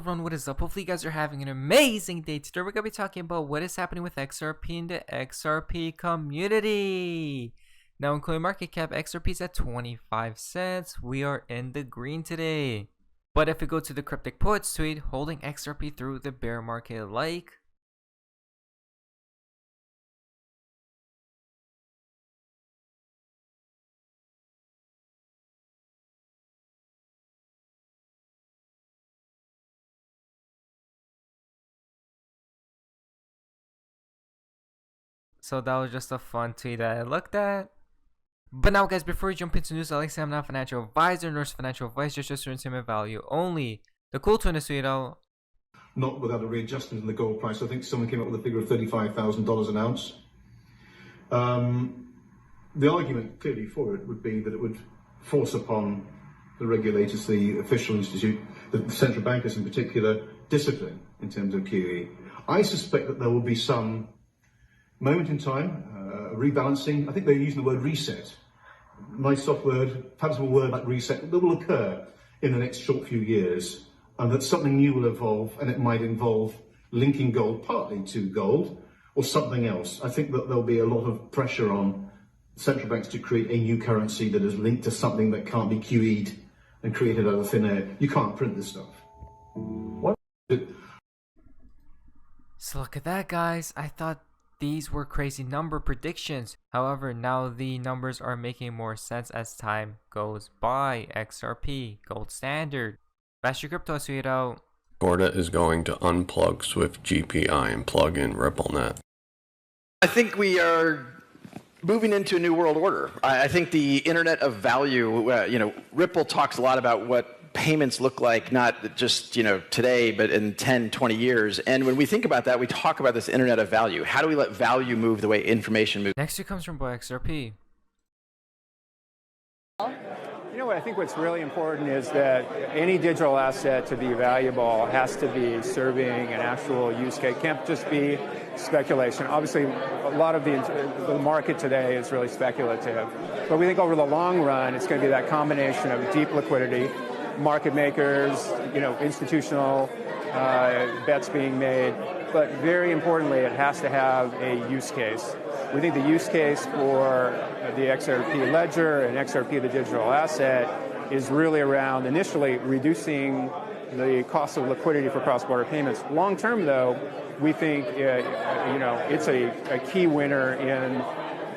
everyone, what is up? Hopefully you guys are having an amazing day. Today we're going to be talking about what is happening with XRP in the XRP community. Now in CoinMarketCap, XRP is at 25 cents. We are in the green today. But if we go to the Cryptic Poets tweet, holding XRP through the bear market like... So that was just a fun tweet that I looked at. But now guys, before we jump into news, I'd like to say I'm not a financial advisor, nor is financial advice, just entertainment value only. The cool twin is tweet out. Not without a readjustment in the gold price. I think someone came up with a figure of $35,000 an ounce. The argument clearly for it would be that it would force upon the regulators, the official institute, the central bankers in particular, discipline in terms of QE. I suspect that there will be some moment in time, rebalancing. I think they're using the word reset. Nice soft word, perhaps a word like reset, that will occur in the next short few years, and that something new will evolve, and it might involve linking gold partly to gold or something else. I think that there'll be a lot of pressure on central banks to create a new currency that is linked to something that can't be QE'd and created out of thin air. You can't print this stuff. What? So look at that, guys. I thought these were crazy number predictions. However, now the numbers are making more sense as time goes by. XRP, gold standard. Master Crypto tweet out. Corda is going to unplug Swift GPI and plug in RippleNet. I think we are moving into a new world order. I think the Internet of Value, Ripple talks a lot about what payments look like, not just today, but in 10, 20 years. And when we think about that, we talk about this Internet of Value. How do we let value move the way information moves? Next tweet comes from Boy XRP. I think what's really important is that any digital asset to be valuable has to be serving an actual use case. It can't just be speculation. Obviously, a lot of the market today is really speculative. But we think over the long run, it's going to be that combination of deep liquidity, market makers, institutional bets being made. But very importantly, it has to have a use case. We think the use case for the XRP ledger and XRP, the digital asset, is really around initially reducing the cost of liquidity for cross-border payments. Long term, though, we think it's a key winner in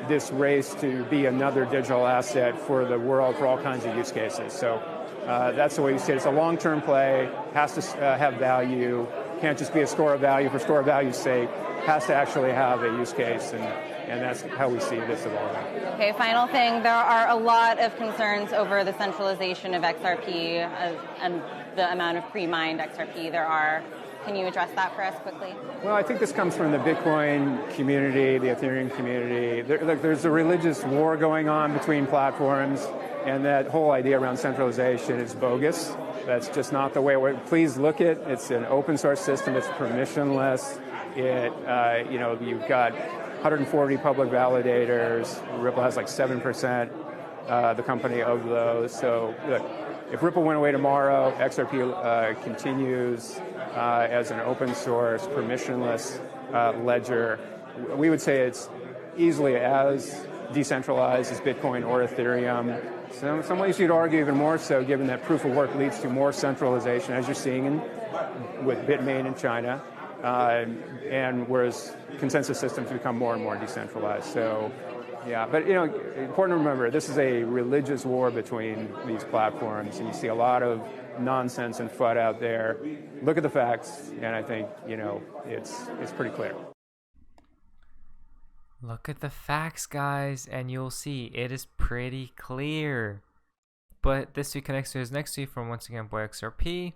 this race to be another digital asset for the world for all kinds of use cases. So that's the way we see it. It's a long-term play, has to have value, can't just be a store of value for store of value's sake, has to actually have a use case, and that's how we see this evolving. Okay, final thing, there are a lot of concerns over the centralization of XRP and the amount of pre-mined XRP there are. Can you address that for us quickly? Well, I think this comes from the Bitcoin community, the Ethereum community. There's a religious war going on between platforms, and that whole idea around centralization is bogus. That's just not the way it works. Please look at it. It's an open source system. It's permissionless. You've got 140 public validators. Ripple has like 7%, the company of those. So look, if Ripple went away tomorrow, XRP continues as an open source, permissionless ledger. We would say it's easily as decentralized as Bitcoin or Ethereum. So some ways you'd argue even more so, given that proof of work leads to more centralization, as you're seeing with Bitmain in China, and whereas consensus systems become more and more decentralized. So, yeah, but important to remember, this is a religious war between these platforms, and you see a lot of nonsense and FUD out there. Look at the facts, and I think it's pretty clear. Look at the facts, guys, and you'll see it is pretty clear. But this tweet connects to his next tweet from, once again, Boy XRP.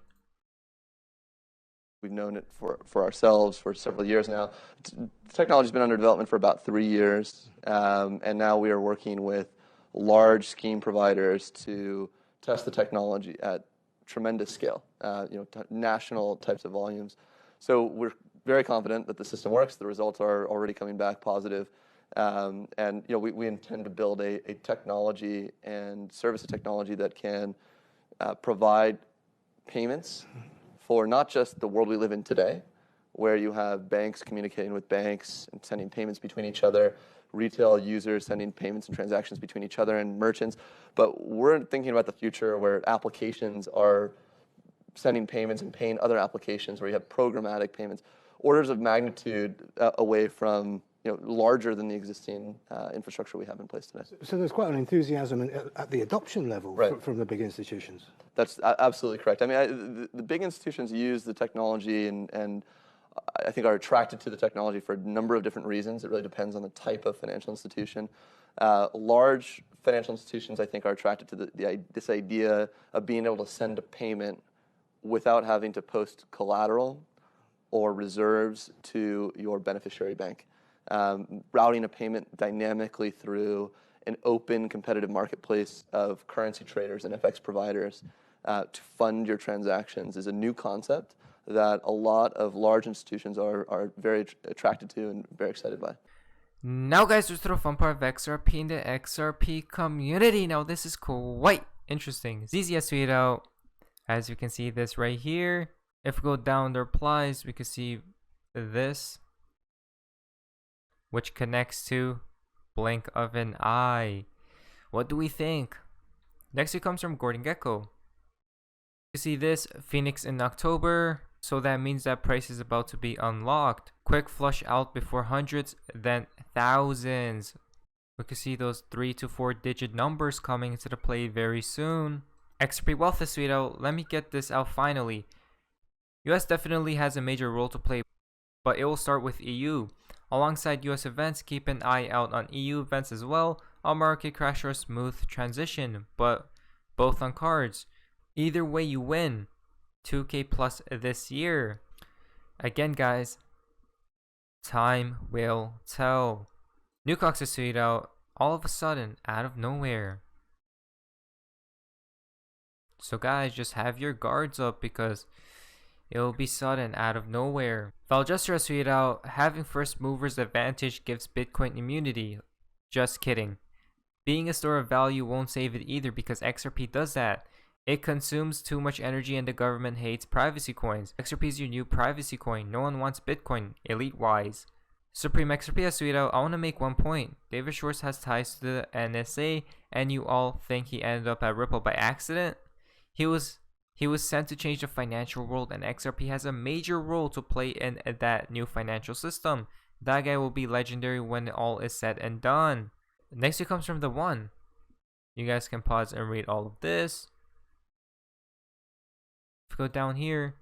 We've known it for ourselves for several years now. The technology's been under development for about 3 years, and now we are working with large scheme providers to test the technology at tremendous scale, national types of volumes. So we're very confident that the system works. The results are already coming back positive, and we intend to build a technology and service a technology that can provide payments for not just the world we live in today, where you have banks communicating with banks and sending payments between each other, retail users sending payments and transactions between each other and merchants, but we're thinking about the future where applications are sending payments and paying other applications, where you have programmatic payments, orders of magnitude away from, larger than the existing infrastructure we have in place today. So there's quite an enthusiasm at the adoption level from the big institutions. That's absolutely correct. I mean, the big institutions use the technology and I think are attracted to the technology for a number of different reasons. It really depends on the type of financial institution. Large financial institutions, I think, are attracted to this idea of being able to send a payment without having to post collateral or reserves to your beneficiary bank. Routing a payment dynamically through an open competitive marketplace of currency traders and FX providers to fund your transactions is a new concept that a lot of large institutions are very attracted to and very excited by. Now guys, there's the fun part of XRP in the XRP community. Now this is quite interesting. It's easy to tweet out. As you can see this right here. If we go down the replies, we can see this, which connects to blink of an eye. What do we think? Next it comes from Gordon Gecko. You see this, Phoenix in October. So that means that price is about to be unlocked. Quick flush out before hundreds, then thousands. We can see those 3 to 4 digit numbers coming into the play very soon. XRP Wealth is sweet out. Let me get this out finally. US definitely has a major role to play, but it will start with EU. Alongside US events, keep an eye out on EU events as well. A market crash or a smooth transition, but both on cards. Either way you win. 2K plus this year. Again guys, time will tell. Newcox is sweet out all of a sudden out of nowhere. So guys, just have your guards up because it'll be sudden out of nowhere. Valjester has tweeted out, having first movers advantage gives Bitcoin immunity. Just kidding. Being a store of value won't save it either because XRP does that. It consumes too much energy and the government hates privacy coins. XRP is your new privacy coin. No one wants Bitcoin, elite-wise. Supreme XRP has tweeted out, I want to make one point. David Schwartz has ties to the NSA and you all think he ended up at Ripple by accident? He was sent to change the financial world and XRP has a major role to play in that new financial system. That guy will be legendary when all is said and done. Next it comes from the one. You guys can pause and read all of this. If we go down here,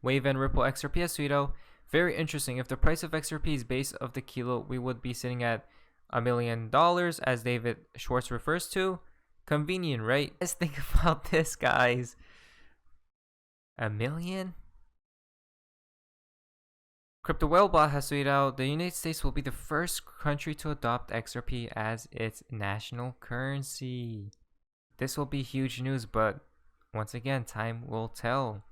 Wave and Ripple XRP as Sweeto. Very interesting. If the price of XRP is base of the kilo, we would be sitting at $1 million as David Schwartz refers to. Convenient, right? Let's think about this, guys. $1 million? Crypto Whalebot has tweeted out, the United States will be the first country to adopt XRP as its national currency. This will be huge news, but once again, time will tell.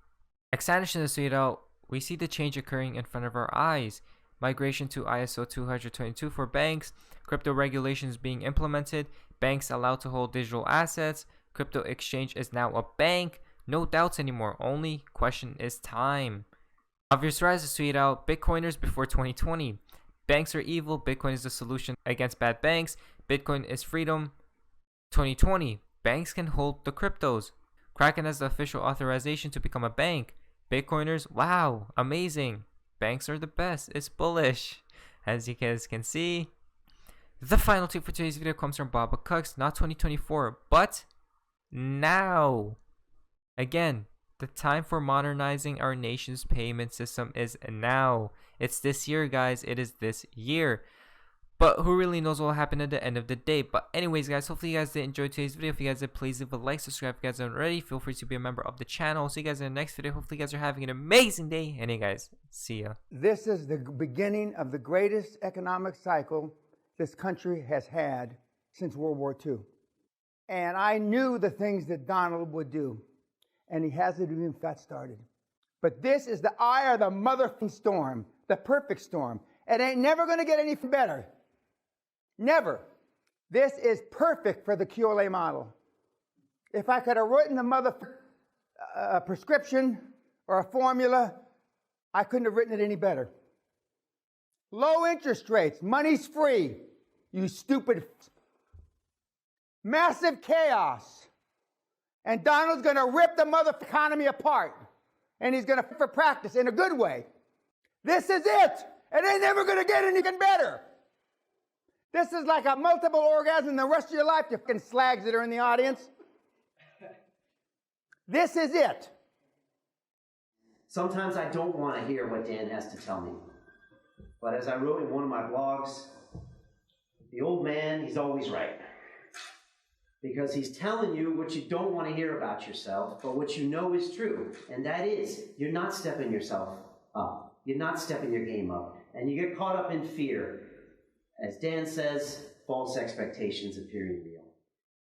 Xanderson has tweeted out, we see the change occurring in front of our eyes. Migration to ISO 222 for banks, crypto regulations being implemented, banks allowed to hold digital assets, crypto exchange is now a bank, no doubts anymore, only question is time. Obvious Rise has tweeted out, Bitcoiners before 2020. Banks are evil, Bitcoin is the solution against bad banks, Bitcoin is freedom. 2020, banks can hold the cryptos. Kraken has the official authorization to become a bank. Bitcoiners, wow, amazing. Banks are the best, it's bullish. As you guys can see. The final tweet for today's video comes from Baba Cux, not 2024, but now. Again, the time for modernizing our nation's payment system is now. It's this year, guys. It is this year. But who really knows what will happen at the end of the day? But anyways, guys, hopefully you guys did enjoy today's video. If you guys did, please leave a like, subscribe if you guys aren't already. Feel free to be a member of the channel. I'll see you guys in the next video. Hopefully you guys are having an amazing day. And hey, guys, see ya. This is the beginning of the greatest economic cycle this country has had since World War II. And I knew the things that Donald would do. And he hasn't even got started. But this is the eye of the motherfucking storm, the perfect storm. It ain't never going to get any better. Never. This is perfect for the QLA model. If I could have written the motherfucker a prescription or a formula, I couldn't have written it any better. Low interest rates, money's free, you stupid. Massive chaos. And Donald's going to rip the mother economy apart. And he's going to for practice in a good way. This is it. It ain't never going to get anything better. This is like a multiple orgasm the rest of your life, you fucking slags that are in the audience. This is it. Sometimes I don't want to hear what Dan has to tell me. But as I wrote in one of my blogs, the old man, he's always right. Because he's telling you what you don't want to hear about yourself, but what you know is true. And that is, you're not stepping yourself up. You're not stepping your game up. And you get caught up in fear. As Dan says, false expectations appear in reality.